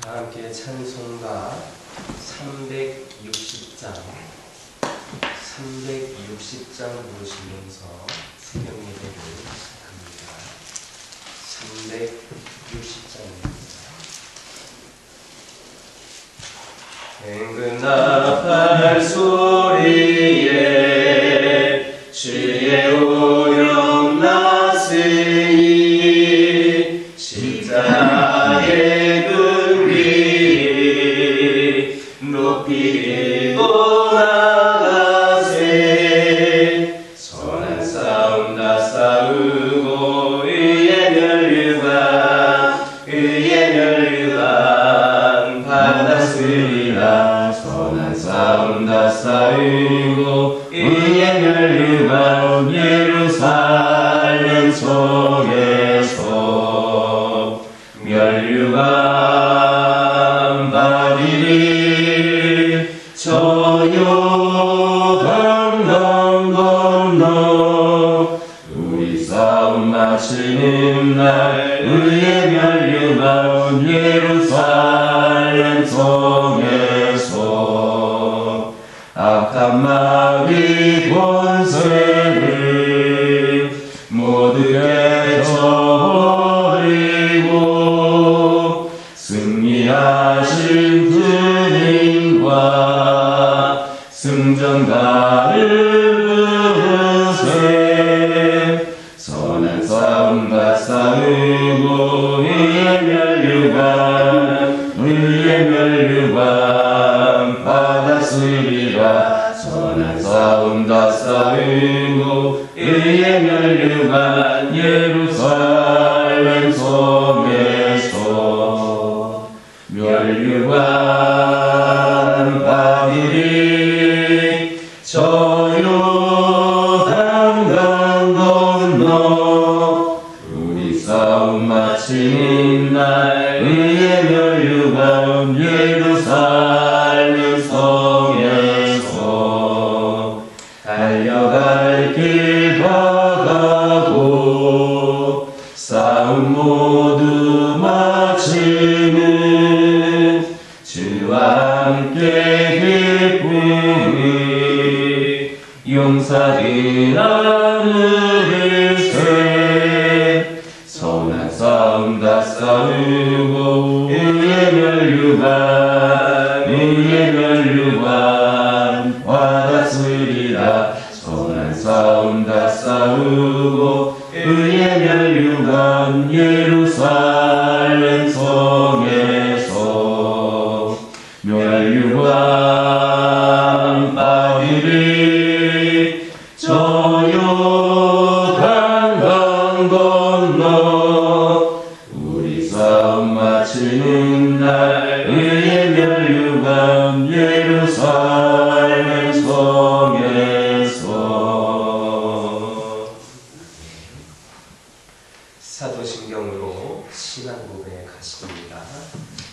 함께 찬송가 360장 부르시면서 새벽 예배를 시작합니다. 360장입니다. 앵근나팔 소리에 주의 오영 났으니 십자가의 근기 높이 들고 나가세. 선한 싸움 다 싸우고 의의 멸류관 받았으리라. 선한 싸움 다 싸우고 의의 멸류관 예루살렘 속에서 멸류관 받으리. 저 요단 건너 우리 싸움 마치는 날 의의 멸류관 예루살렘 속에서 악한 마귀 권세를 모두 깨쳐버리고 승리하신 주님과 승전가를 부르세. 선한 싸움 다 싸우고 의의 멸류관 받았으리라. 선한 싸움 다 싸우고 의의 멸류관 예루살렘 속에서 멸류관 받으리. 저 요단강 건너 우리 싸움 마치는 날 의의 멸류관 예루살렘 성에서 달려갈 길 다가고 싸움 모두 마치는 주와 함께 기쁨이 용사들 나누리세. 선한 싸움 다 싸우고 의의 멸류관 받았으리라. 선한 싸움 다 싸우고 의의 멸류관 예루살렘 성에서 멸류관 받으리. 저 요단강 건너 우리 싸움 마치는 날 의의 멸류관 예루살렘 성에서. 사도신경으로 신앙 고백하십니다.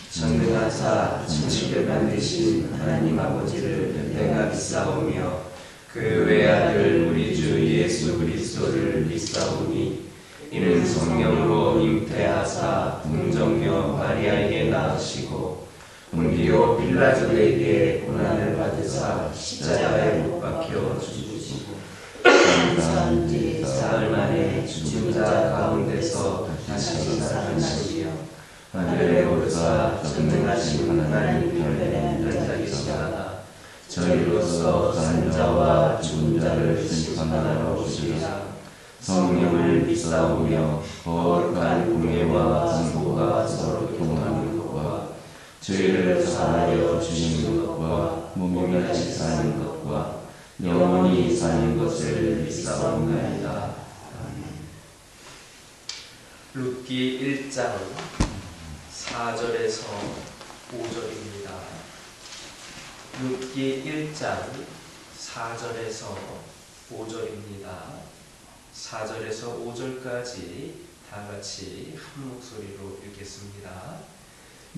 전능하사 천지를 만드신 하나님 아버지를 내가 믿사오며 그 외아들 우리 주 예수 그리스도를 믿사오니 이는 성령으로 잉태하사 동정녀 마리아에게 낳으시고 본디오 빌라도에게 고난을 받으사 십자가에 못 박혀 죽으시고 장사한 지 사흘 만에 죽은 자 가운데서 다시 살아나시며 하늘에 오르사 전능하신 하나님 편에 앉아 계시다가 저희로서 산 자와 죽은 자를 심판하러 오시리라. 성령을 믿사오며 거룩한 공예와 상고가 서로 통하는 것과 죄를 사하여 주시는 것과 몸이 다시 사는 것과 영원히 사는 것을 믿사옵나이다. 룻기 1장 4절에서 5절입니다. 룻기 1장 4절에서 5절입니다. 4절에서 5절까지 다 같이 한 목소리로 읽겠습니다.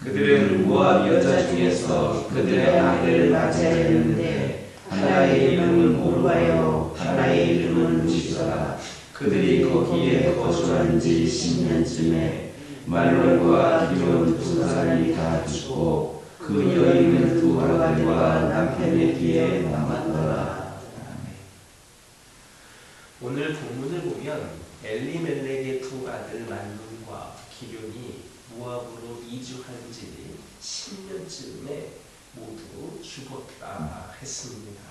그들은 모압 여자 중에서 그들의 아들을 맞이하였는데 하나의 이름은 오르바요 하나의 이름은 루시더라. 그들이 거기에 거주한 지 10년쯤에 말론과 기럐 두 사람이 다 죽고 그 여인은 두 아들과 남편의 뒤에 남았더라. 오늘 본문을 보면 엘리멜렉의 두 아들 말론과 기럐이 모압으로 이주한 지 10년쯤에 모두 죽었다 했습니다.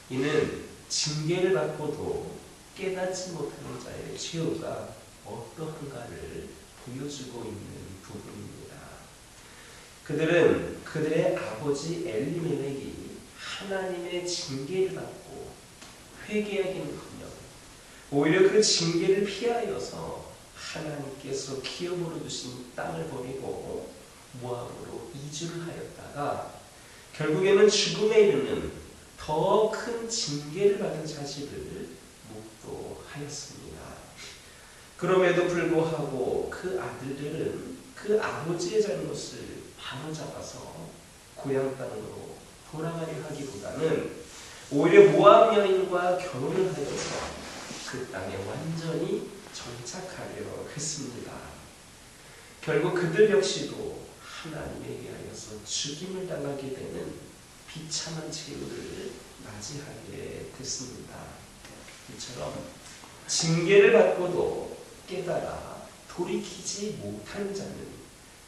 이는 징계를 받고도 깨닫지 못하는 자의 최후가 어떠한가를 보여주고 있는 부분입니다. 그들은 그들의 아버지 엘리멜렉이 하나님의 징계를 받고 회개하기는커녕 오히려 그 징계를 피하여서 하나님께서 기업으로 주신 땅을 버리고 모압으로 이주를 하였다가 결국에는 죽음에 이르는 더 큰 징계를 받은 사실을 목도하였습니다. 그럼에도 불구하고 그 아들들은 그 아버지의 잘못을 바로잡아서 고향 땅으로 돌아가려 하기보다는 오히려 모압 여인과 결혼을 하여서 그 땅에 완전히 정착하려 했습니다. 결국 그들 역시도 하나님에 의하여서 죽임을 당하게 되는 비참한 최후를 맞이하게 됐습니다. 이처럼 징계를 받고도 깨달아 돌이키지 못하는 자는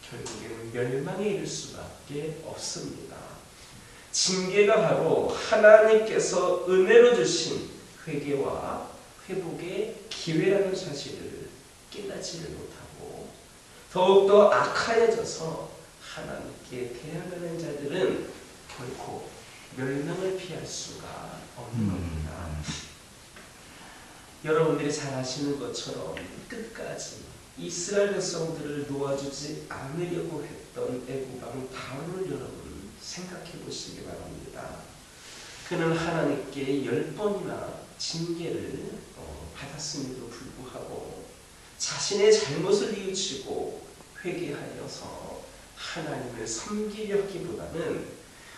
결국에는 멸망에 이를 수밖에 없습니다. 징계가 바로 하나님께서 은혜로 주신 회개와 회복의 기회라는 사실을 깨닫지를 못하고 더욱더 악하여져서 하나님께 대항하는 자들은 결코 멸망을 피할 수가 없는 겁니다. 여러분들이 잘 아시는 것처럼 끝까지 이스라엘 백성들을 놓아주지 않으려고 했던 애국왕 바울을 여러분 생각해 보시기 바랍니다. 그는 하나님께 10번이나 징계를 받았음에도 불구하고 자신의 잘못을 뉘우치고 회개하여서 하나님을 섬기려 하기보다는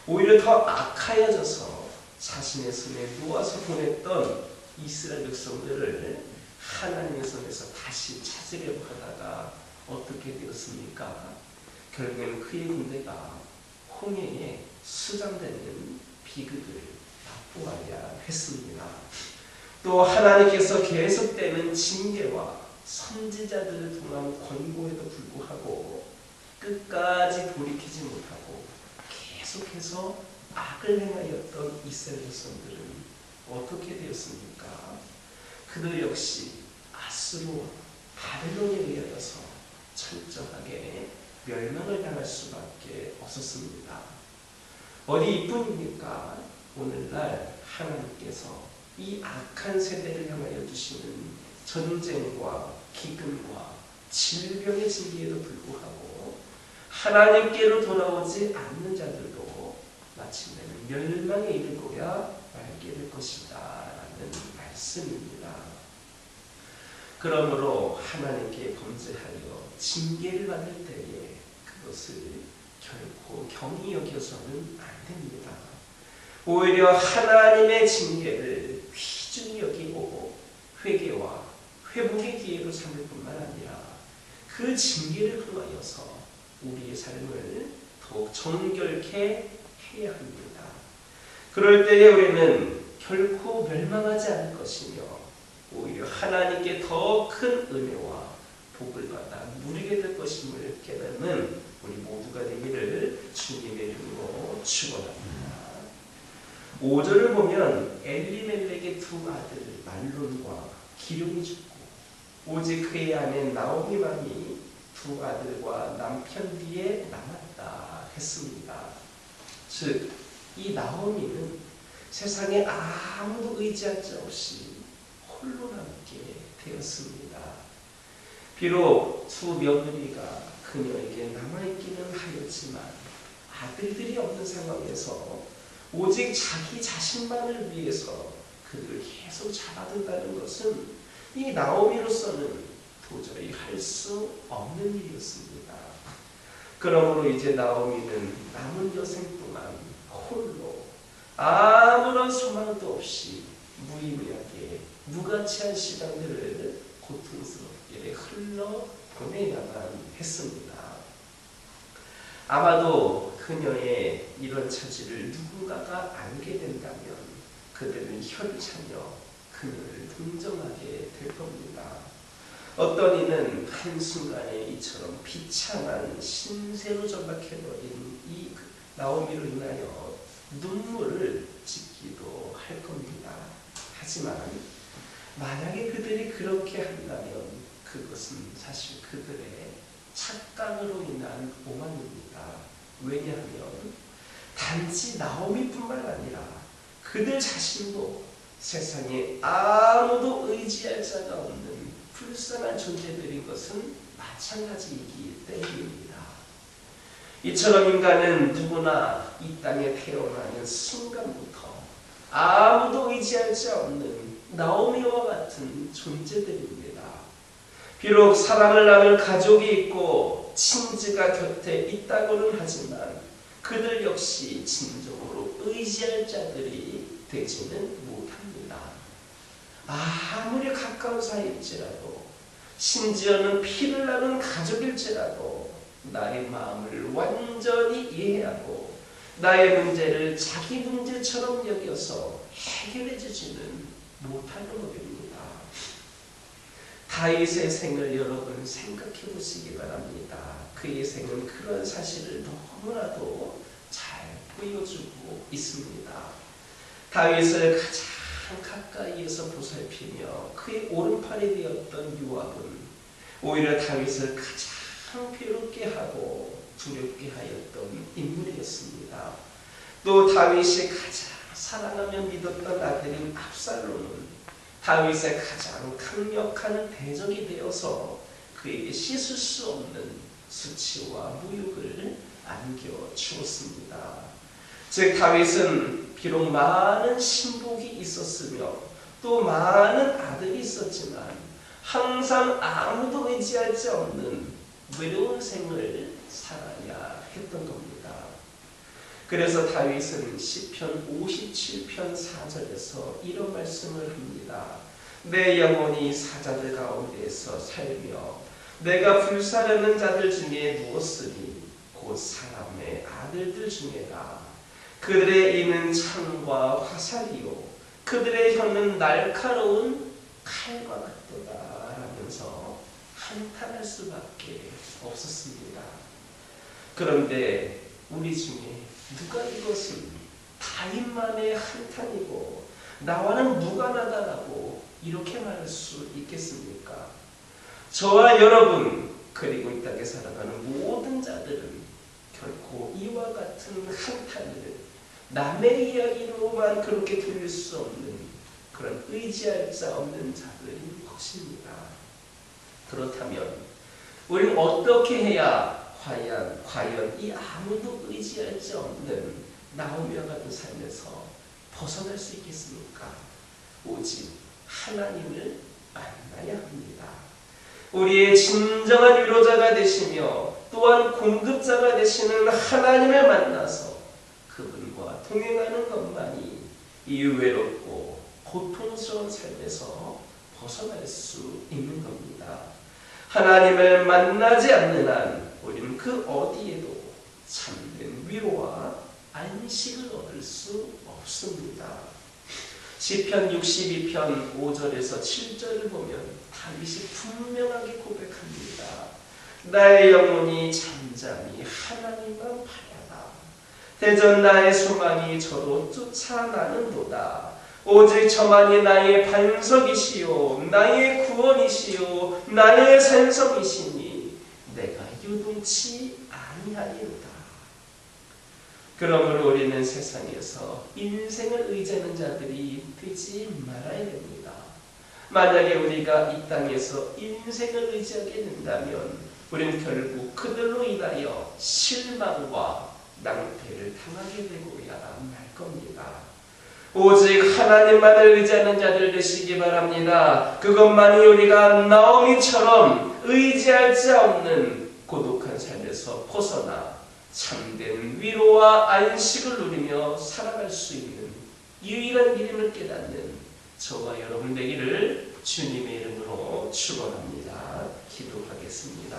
오히려 더 악하여져서 자신의 손에 놓아서 보냈던 이스라엘 백성들을 하나님의 손에서 다시 찾으려고 하다가 어떻게 되었습니까? 결국에는 그의 군대가 홍해에 수장되는 비극을 맛보아야 했습니다. 또 하나님께서 계속되는 징계와 선지자들을 통한 권고에도 불구하고 끝까지 돌이키지 못하고 계속해서 악을 행하였던 이스라엘 백성들은 어떻게 되었습니까? 그들 역시 아수르와 바벨론에 의하여서 철저하게 멸망을 당할 수밖에 없었습니다. 어디 이뿐입니까? 오늘날 하나님께서 이 악한 세대를 향하여 주시는 전쟁과 기근과 질병의 징계에도 불구하고 하나님께로 돌아오지 않는 자들도 마침내는 멸망에 이르고야 말게 될 것이다 라는 말씀입니다. 그러므로 하나님께 범죄하여 징계를 받을 때에 그것을 결코 경히 여겨서는 안 됩니다. 오히려 하나님의 징계를 귀중히 여기고 회개와 회복의 기회로 삼을 뿐만 아니라 그 징계를 통하여서 우리의 삶을 더욱 정결케 해야 합니다. 그럴 때에 우리는 결코 멸망하지 않을 것이며 오히려 하나님께 더 큰 은혜와 복을 받아 누리게 될 것임을 깨닫는 우리 모두가 되기를 주님의 이름으로 축원합니다. 5절을 보면 엘리멜렉의 두 아들 말론과 기럐이 죽고 오직 그의 아내 나오미만이 두 아들과 남편 뒤에 남았다 했습니다. 즉, 이 나오미는 세상에 아무도 의지할 자 없이 홀로 남게 되었습니다. 비록 두 며느리가 그녀에게 남아있기는 하였지만 아들들이 없는 상황에서 오직 자기 자신만을 위해서 그들을 계속 잡아둔다는 것은 이 나오미로서는 도저히 할 수 없는 일이었습니다. 그러므로 이제 나오미는 남은 여생 동안 홀로 아무런 소망도 없이 무의미하게 무가치한 시간들을 고통스럽게 그에게 흘러 보내야만 했습니다. 아마도 그녀의 이런 처지를 누군가가 알게 된다면 그들은 혈차며 그녀를 동정하게 될 겁니다. 어떤 이는 한순간에 이처럼 비참한 신세로 전락해버린 이 나오미로 인하여 눈물을 짓기도 할 겁니다. 하지만 만약에 그들이 그렇게 한다면 그것은 사실 그들의 착각으로 인한 오만입니다. 왜냐하면 단지 나오미뿐만 아니라 그들 자신도 세상에 아무도 의지할 자가 없는 불쌍한 존재들인 것은 마찬가지이기 때문입니다. 이처럼 인간은 누구나 이 땅에 태어나는 순간부터 아무도 의지할 자 없는 나오미와 같은 존재들입니다. 비록 사랑을 나눌 가족이 있고 친지가 곁에 있다고는 하지만 그들 역시 진정으로 의지할 자들이 되지는 못합니다. 아무리 가까운 사이일지라도 심지어는 피를 나눈 가족일지라도 나의 마음을 완전히 이해하고 나의 문제를 자기 문제처럼 여겨서 해결해 주지는 못하는 법입니다. 다윗의 생을 여러분 생각해 보시기 바랍니다. 그의 생은 그런 사실을 너무나도 잘 보여주고 있습니다. 다윗을 가장 가까이에서 보살피며 그의 오른팔이 되었던 요압은 오히려 다윗을 가장 괴롭게 하고 두렵게 하였던 인물이었습니다. 또 다윗이 가장 사랑하며 믿었던 아들인 압살롬은 다윗의 가장 강력한 대적이 되어서 그에게 씻을 수 없는 수치와 모욕을 안겨주었습니다. 즉 다윗은 비록 많은 신복이 있었으며 또 많은 아들이 있었지만 항상 아무도 의지할 수 없는 외로운 생을 살아야 했던 겁니다. 그래서 다윗은 시편 57편 4절에서 이런 말씀을 합니다. 내 영혼이 사자들 가운데에서 살며 내가 불사르는 자들 중에 누웠으니 곧 사람의 아들들 중에라. 그들의 이는 창과 화살이요 그들의 혀는 날카로운 칼과 같도다 라면서 한탄할 수밖에 없었습니다. 그런데 우리 중에 누가 이것은 다윗만의 한탄이고 나와는 무관하다라고 이렇게 말할 수 있겠습니까? 저와 여러분 그리고 이 땅에 살아가는 모든 자들은 결코 이와 같은 한탄을 남의 이야기로만 그렇게 들릴 수 없는 그런 의지할 자 없는 자들인 것입니다. 그렇다면 우리는 어떻게 해야 과연 이 아무도 의지할 수 없는 나오미와 같은 삶에서 벗어날 수 있겠습니까? 오직 하나님을 만나야 합니다. 우리의 진정한 위로자가 되시며 또한 공급자가 되시는 하나님을 만나서 그분과 동행하는 것만이 이 외롭고 고통스러운 삶에서 벗어날 수 있는 겁니다. 하나님을 만나지 않는 한 우리는 그 어디에도 참된 위로와 안식을 얻을 수 없습니다. 시편 62편 5절에서 7절을 보면 다윗이 분명하게 고백합니다. 나의 영혼이 잠잠히 하나님만 바라다. 대전 나의 소망이 저로 쫓아나는도다. 오직 저만이 나의 반석이시요 나의 구원이시요 나의 산성이시니 내가 유동치 아니하리로다. 그러므로 우리는 세상에서 인생을 의지하는 자들이 되지 말아야 됩니다. 만약에 우리가 이 땅에서 인생을 의지하게 된다면 우리는 결국 그들로 인하여 실망과 낭패를 당하게 되고야 말 겁니다. 오직 하나님만을 의지하는 자들 되시기 바랍니다. 그것만이 우리가 나오미처럼 의지할 자 없는 고독한 삶에서 벗어나 참된 위로와 안식을 누리며 살아갈 수 있는 유일한 믿음을 깨닫는 저와 여러분 되기를 주님의 이름으로 축원합니다. 기도하겠습니다.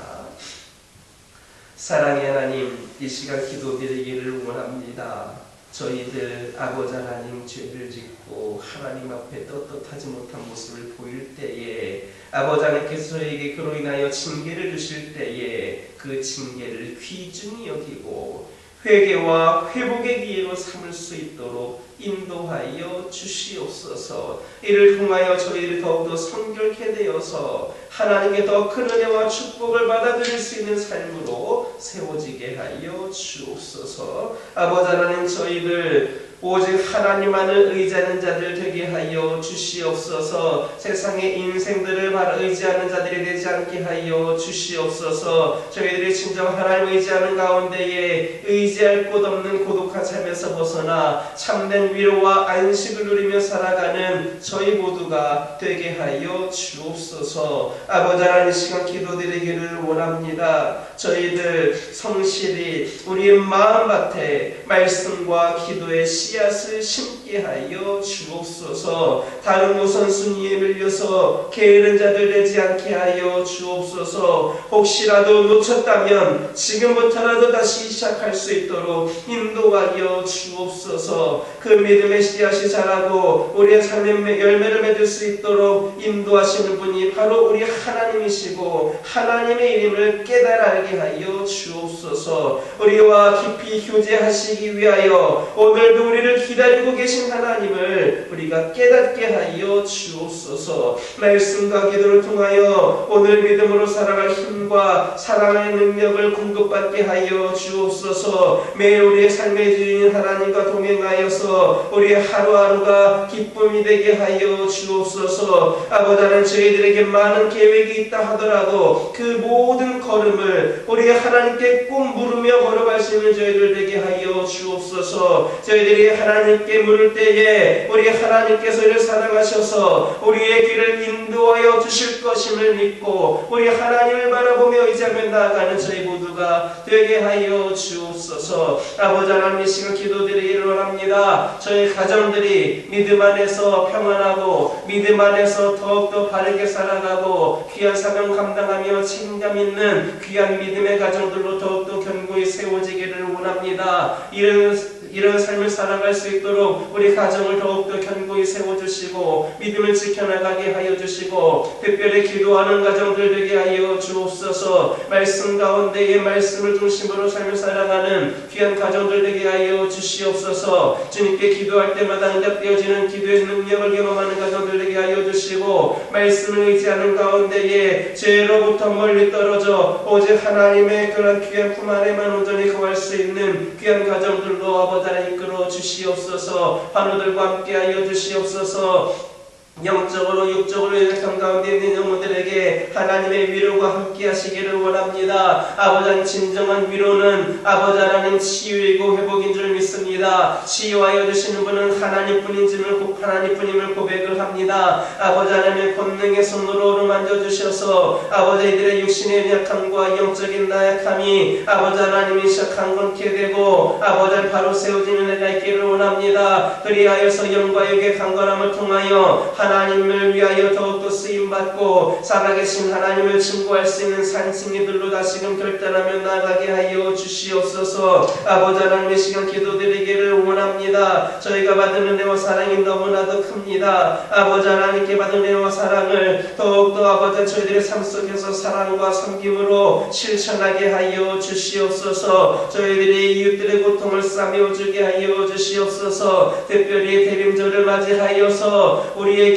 사랑의 하나님, 이 시간 기도드리기를 원합니다. 저희들 아버지 하나님 죄를 짓고 하나님 앞에 떳떳하지 못한 모습을 보일 때에 아버지 하나님께서 저에게 그로 인하여 징계를 주실 때에 그 징계를 귀중히 여기고 회개와 회복의 기회로 삼을 수 있도록 인도하여 주시옵소서. 이를 통하여 저희들이 더욱더 성결케 되어서 하나님께 더 큰 은혜와 축복을 받아들일 수 있는 삶으로 세워지게 하여 주옵소서. 아버지 하나님, 저희들 오직 하나님만을 의지하는 자들 되게 하여 주시옵소서. 세상의 인생들을 의지하는 자들이 되지 않게 하여 주시옵소서. 저희들이 진정 하나님 의지하는 가운데에 의지할 곳 없는 고독한 삶에서 벗어나 참된 위로와 안식을 누리며 살아가는 저희 모두가 되게 하여 주옵소서. 아버지 하나님, 시간 기도드리기를 원합니다. 저희들 성실히 우리의 마음밭에 말씀과 기도의 씨앗을 심게 하여 주옵소서. 다른 우선순위에 밀려서 게으른 자들 되지 않게 하여 주옵소서. 혹시라도 놓쳤다면 지금부터라도 다시 시작할 수 있도록 인도하여 주옵소서. 그 믿음의 씨앗이 자라고 우리의 삶의 열매를 맺을 수 있도록 인도하시는 분이 바로 우리 하나님이시고 하나님의 이름을 깨달아 알게 하여 주옵소서. 우리와 깊이 교제하시기 위하여 오늘도 우리를 기다리고 계신 하나님을 우리가 깨닫게 하여 주옵소서. 말씀과 기도를 통하여 오늘 믿음으로 살아갈 힘과 사랑의 능력을 공급받게 하여 주옵소서. 매일 우리의 삶의 주인 하나님과 동행하여서 우리의 하루하루가 기쁨이 되게 하여 주옵소서. 아버지 하나님, 저희들에게 많은 계획이 있다 하더라도 그 모든 걸음을 우리 하나님께 꼭 물으며 걸어갈 수 있는 저희들 되게 하여 주옵소서. 저희들이 하나님께 물을 때에 우리 하나님께서 이를 사랑하셔서 우리의 길을 인도하여 주실 것임을 믿고 우리 하나님을 바라보며 의지하며 나아가는 저희 모두가 되게 하여 주옵소서. 아버지 하나님, 이 시간 기도드리기를 원합니다. 저희 가정들이 믿음 안에서 평안하고 믿음 안에서 더욱더 바르게 살아가고 귀한 사명 감당하며 책임감 있는 귀한 믿음의 가정들로 더욱더 견고히 세워지기를 원합니다. 이런 삶을 살아갈 수 있도록 우리 가정을 더욱더 견고히 세워주시고 믿음을 지켜나가게 하여 주시고 특별히 기도하는 가정들 되게 하여 주옵소서. 말씀 가운데에 말씀을 중심으로 삶을 살아가는 귀한 가정들 되게 하여 주시옵소서. 주님께 기도할 때마다 응답되어지는 기도의 능력을 경험하는 가정들 되게 하여 주시고 말씀을 의지하는 가운데에 죄로부터 멀리 떨어져 오직 하나님의 그런 귀한 품 안에만 온전히 거할 수 있는 귀한 가정들로 아버지 하나님 이끌어 주시옵소서. 환우들과 함께하여 주시옵소서. 영적으로 육적으로 연약한 가운데 있는 영혼들에게 하나님의 위로가 함께 하시기를 원합니다. 아버지 하나님, 진정한 위로는 아버지 하나님 치유이고 회복인 줄 믿습니다. 치유하여 주시는 분은 하나님뿐임을 고백을 합니다. 아버지 하나님의 권능의 손으로 어루만져 주셔서 아버지들의 육신의 연약함과 영적인 나약함이 아버지 하나님이 시작한 건케 되고 아버지 하나님 바로 세워지는 애가 있기를 원합니다. 그리하여서 영과 육의 강건함을 통하여 하나님을 위하여 더욱더 쓰임받고 살아계신 하나님을 증거할 수 있는 산승이들로 다시금 결단하며 나아가게 하여 주시옵소서. 아버지 하나님의 시간 기도드리기를 원합니다. 저희가 받은 은혜와 사랑이 너무나도 큽니다. 아버지 하나님께 받은 은혜와 사랑을 더욱더 아버지 저희들의 삶 속에서 사랑과 섬김으로 실천하게 하여 주시옵소서. 저희들이 이웃들의 고통을 싸매어주게 하여 주시옵소서. 특별히 대림절을 맞이하여서 우리에게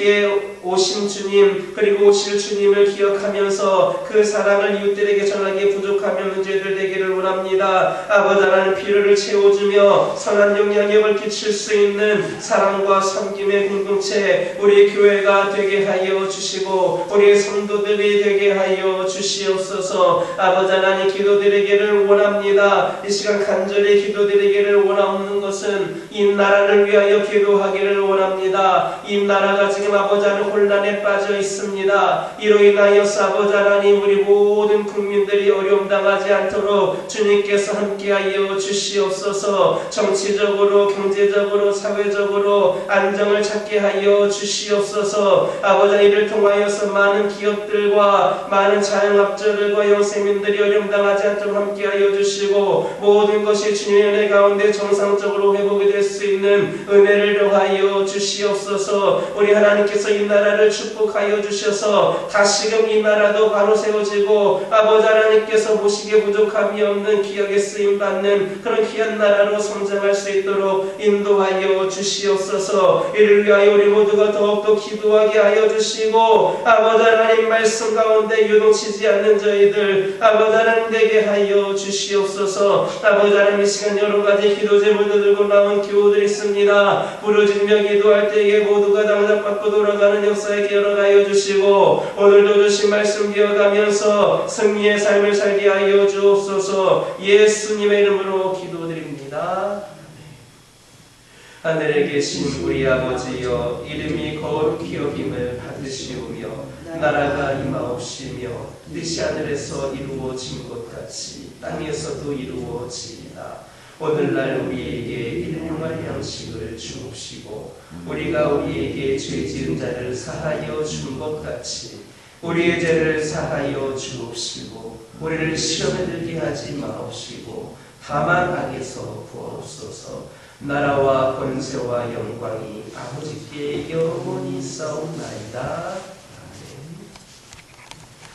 오신 주님 그리고 오실 주님을 기억하면서 그 사랑을 이웃들에게 전하기에 부족하면 문제들 되기를 원합니다. 아버지 하나님, 필요를 채워주며 선한 영향력을 끼칠 수 있는 사랑과 섬김의 공동체 우리 교회가 되게 하여 주시고 우리의 성도들이 되게 하여 주시옵소서. 아버지 하나님, 기도드리기를 원합니다. 이 시간 간절히 기도드리기를 원하는 것은 이 나라를 위하여 기도하기를 원합니다. 이 나라가 지금 아버지 하나님 혼란에 빠져 있습니다. 이로 인하여서 아버지 하나님 우리 모든 국민들이 어려움 당하지 않도록 주님께서 함께하여 주시옵소서. 정치적으로 경제적으로 사회적으로 안정을 찾게 하여 주시옵소서. 아버지 이를 통하여서 많은 기업들과 많은 자영업자들과 영세민들이 어려움 당하지 않도록 함께하여 주시고 모든 것이 주님의 은혜 가운데 정상적으로 회복이 될 수 있는 은혜를 더하여 주시옵소서. 우리 하나님께서 이 나라를 축복하여 주셔서 다시금 이 나라도 바로 세워지고 아버지 하나님께서 보시기에 부족함이 없는 귀하게 쓰임받는 그런 귀한 나라로 성장할 수 있도록 인도하여 주시옵소서. 이를 위하여 우리 모두가 더욱더 기도하게 하여 주시고 아버지 하나님 말씀 가운데 유동치지 않는 저희들 아버지 하나님 되게 하여 주시옵소서. 아버지 하나님 이 시간 여러가지 기도 제물도 들고 나온 교우들이 있습니다. 부르짖으며 기도할 때에 모두가 당장받고 돌아가는 역사에 열어가여 주시고 오늘도 주신 말씀 기억하면서 승리의 삶을 살게 하여 주옵소서. 예수님의 이름으로 기도드립니다. 하늘에 계신 우리 아버지여 이름이 거룩히 여김을 받으시오며 나라가 임하옵시며 뜻이 하늘에서 이루어진 것 같이 땅에서도 이루어지이다. 오늘날 우리에게 일용할 양식을 주옵시고 우리가 우리에게 죄 지은 자를 사하여 준 것 같이 우리의 죄를 사하여 주옵시고 우리를 시험에 들게 하지 마옵시고 다만 악에서 구하옵소서. 나라와 권세와 영광이 아버지께 영원히 있사옵나이다.